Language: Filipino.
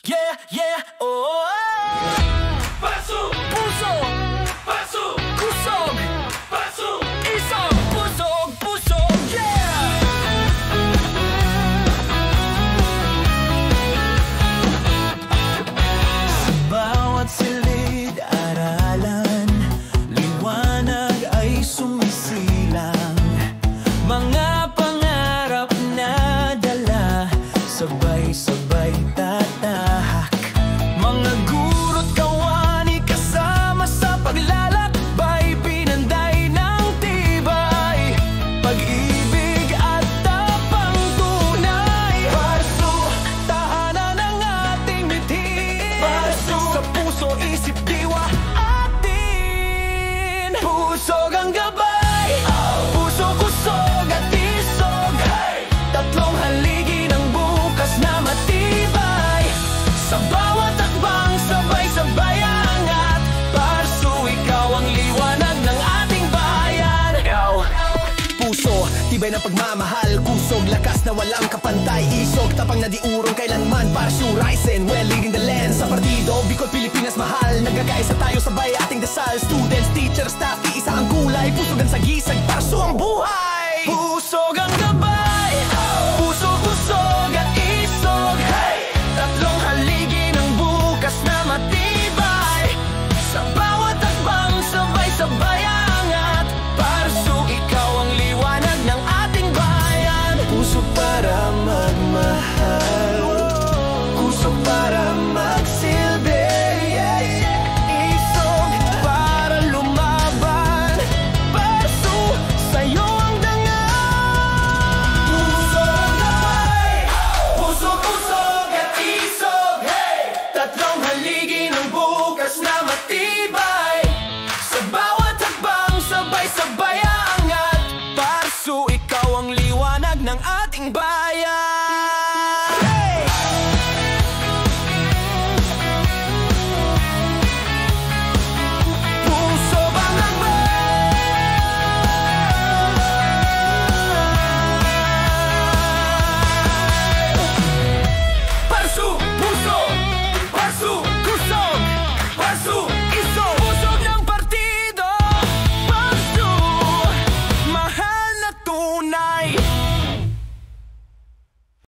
Yeah, yeah, oh, oh. Paso, Puso, paso, kusog, paso. isog, pusog, pusog, yeah. Sa bawat silid aralan, liwanag ay sumisilang. Mga pangarap na dala, sabay-sabay tatahak. Mga guro't kawani kasama sa paglalakbay, pinanday ng tibay, pag-ibig at tapang tunay. Parso, tahanan ng ating mithin. Parso, sa puso, isip, diwa, atin. Pusog ang gabay, puso, kusog at isog. Tatlong haligi ng bukas na matibay. Sa bawat akbang, sabay-sabay angat. Parso, ikaw ang liwanag ng ating bayan. Puso, tibay ng pagmamahal. Kusog, lakas na walang kapantay. Isog, tapang na di urong kailanman. Parso, rising, well leading the land. Sa partido, Bicol, Pilipinas, mahal. Nagkakaisa tayo, sabay ating dasal. Students, teachers, staff, iisa ang kulay. Pusog ang sagisag, parso ang buhay. Pusog ang gabay, puso, kusog at isog. Tatlong haligi ng bukas na matibay. Sa bawat akbang, sabay-sabay angat. Parso, ikaw ang liwanag ng ating bayan. Puso para magmahal, puso para magsilbi. Isog para lumaban. Parso, sa'yo ang dangal. Puso ang gabay, puso, kusog at isog. Tatlong haligi ng bukas na matibay. Sa bawat hakbang, sabay-sabay angat. Parso, ikaw ang liwanag ng ating bayan.